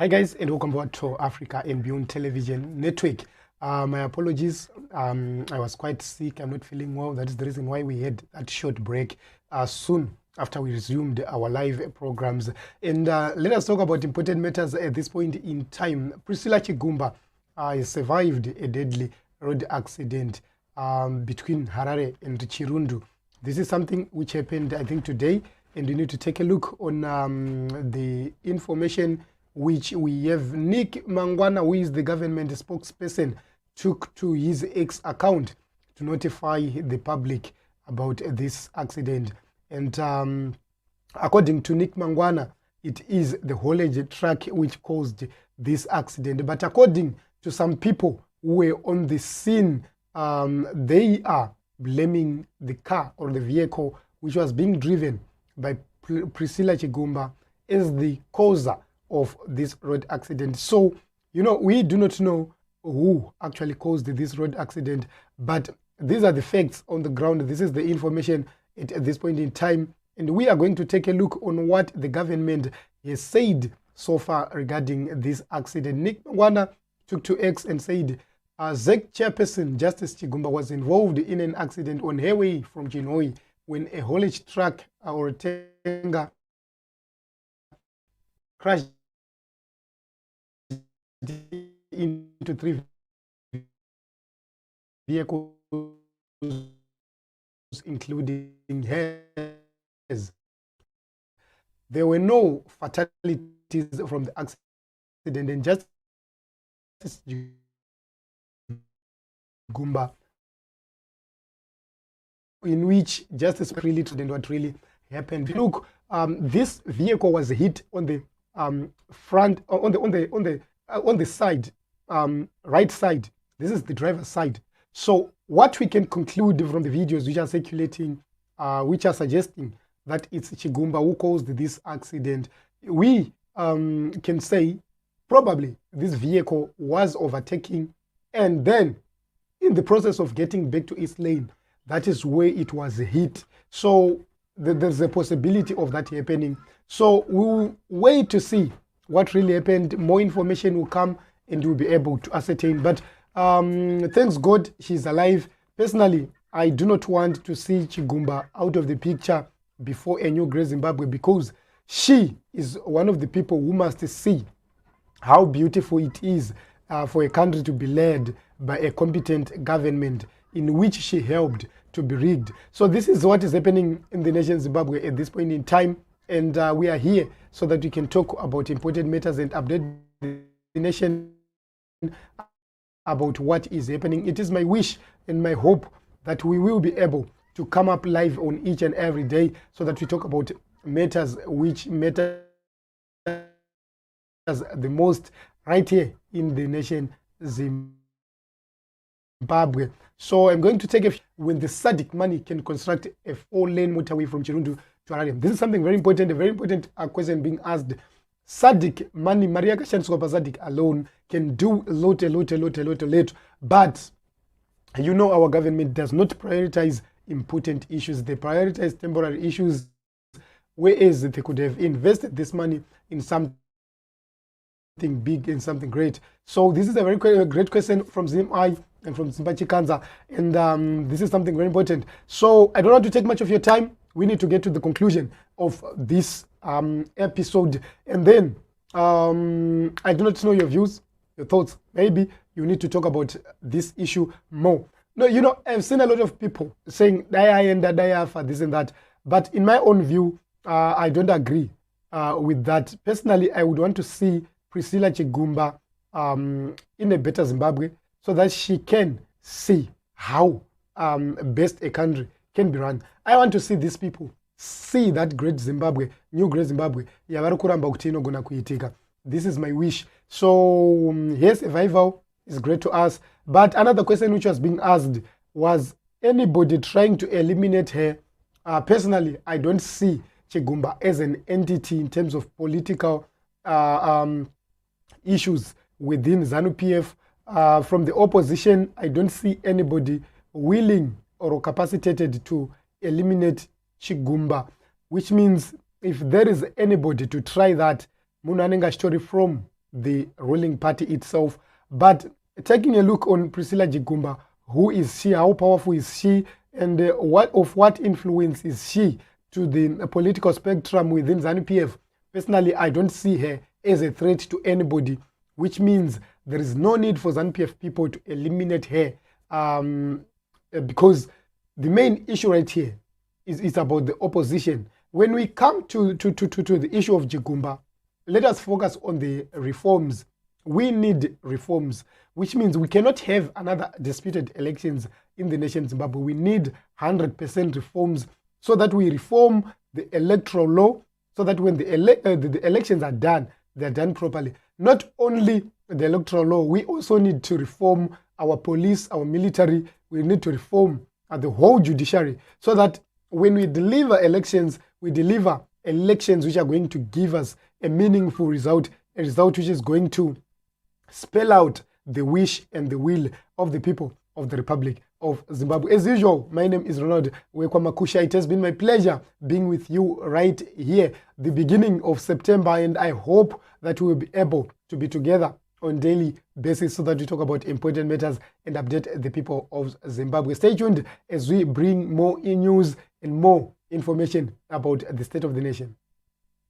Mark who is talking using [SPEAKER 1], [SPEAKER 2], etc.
[SPEAKER 1] Hi guys, and welcome back to Africa and Beyond Television Network. My apologies, I was quite sick, I'm not feeling well. That is the reason why we had that short break soon after we resumed our live programs. And let us talk about important matters at this point in time. Priscilla Chigumba survived a deadly road accident between Harare and Chirundu. This is something which happened, I think, today, and we need to take a look on the information which we have. Nick Mangwana, who is the government spokesperson, took to his X account to notify the public about this accident. And according to Nick Mangwana, it is the haulage truck which caused this accident. But according to some people who were on the scene, they are blaming the car or the vehicle which was being driven by Priscilla Chigumba as the causer of this road accident. So, we do not know who actually caused this road accident, but these are the facts on the ground. This is the information at this point in time, and we are going to take a look on what the government has said so far regarding this accident. Nick Mangwana took to X and said ZEC chairperson Justice Chigumba was involved in an accident on her way from Chinhoyi when a haulage truck or a tanker crashed into 3 vehicles, including hers. There were no fatalities from the accident, and Justice Chigumba, in which justice really told what really happened. Look, this vehicle was hit on the front, on the side, right side. This is the driver's side. So what we can conclude from the videos which are circulating, which are suggesting that it's Chigumba who caused this accident, we can say probably this vehicle was overtaking, and then in the process of getting back to its lane, that is where it was hit. So there's a possibility of that happening. So we'll wait to see what really happened. More information will come and we'll be able to ascertain. But thanks God she's alive. Personally, I do not want to see Chigumba out of the picture before a new Great Zimbabwe, because she is one of the people who must see how beautiful it is for a country to be led by a competent government in which she helped to be rigged. So this is what is happening in the nation Zimbabwe at this point in time, and we are here so that we can talk about important matters and update the nation about what is happening. It is my wish and my hope that we will be able to come up live on each and every day so that we talk about matters which matter the most right here in the nation Zimbabwe. So I'm going to take when the SADC money can construct a 4-lane motorway from Chirundu to Harare. This is something very important, a very important question being asked. SADC money, Maria Kashanswa SADC alone can do a lot. But our government does not prioritize important issues. They prioritize temporary issues, whereas they could have invested this money in something big and something great. So this is a very great question from ZimI and from Zimbabwe Kanza, and this is something very important. So I don't want to take much of your time. We need to get to the conclusion of this episode, and then I do not know your views, your thoughts. Maybe you need to talk about this issue more. No, I've seen a lot of people saying Daya and Daya for this and that, but in my own view, I don't agree with that. Personally, I would want to see Priscilla Chigumba in a better Zimbabwe, so that she can see how best a country can be run. I want to see these people see that great Zimbabwe, new great Zimbabwe. This is my wish. So yes, survival is great to us. But another question which was being asked was anybody trying to eliminate her. Personally, I don't see Chigumba as an entity in terms of political issues within ZANU-PF. From the opposition, I don't see anybody willing or capacitated to eliminate Chigumba, which means if there is anybody to try that, Mnangagwa story from the ruling party itself. But taking a look on Priscilla Chigumba, who is she, how powerful is she, and what influence is she to the political spectrum within ZANU-PF? Personally, I don't see her as a threat to anybody, which means there is no need for ZANU-PF people to eliminate her, because the main issue right here is about the opposition. When we come to the issue of Chigumba, let us focus on the reforms. We need reforms, which means we cannot have another disputed elections in the nation Zimbabwe. We need 100% reforms so that we reform the electoral law, so that when the elections are done, they're done properly. Not only the electoral law, we also need to reform our police, our military. We need to reform the whole judiciary so that when we deliver elections, we deliver elections which are going to give us a meaningful result, a result which is going to spell out the wish and the will of the people of the Republic of Zimbabwe. As usual, my name is Ronald Wekwamakusha. It has been my pleasure being with you right here, the beginning of September, and I hope that we will be able to be together on daily basis so that we talk about important matters and update the people of Zimbabwe. Stay tuned as we bring more news and more information about the state of the nation.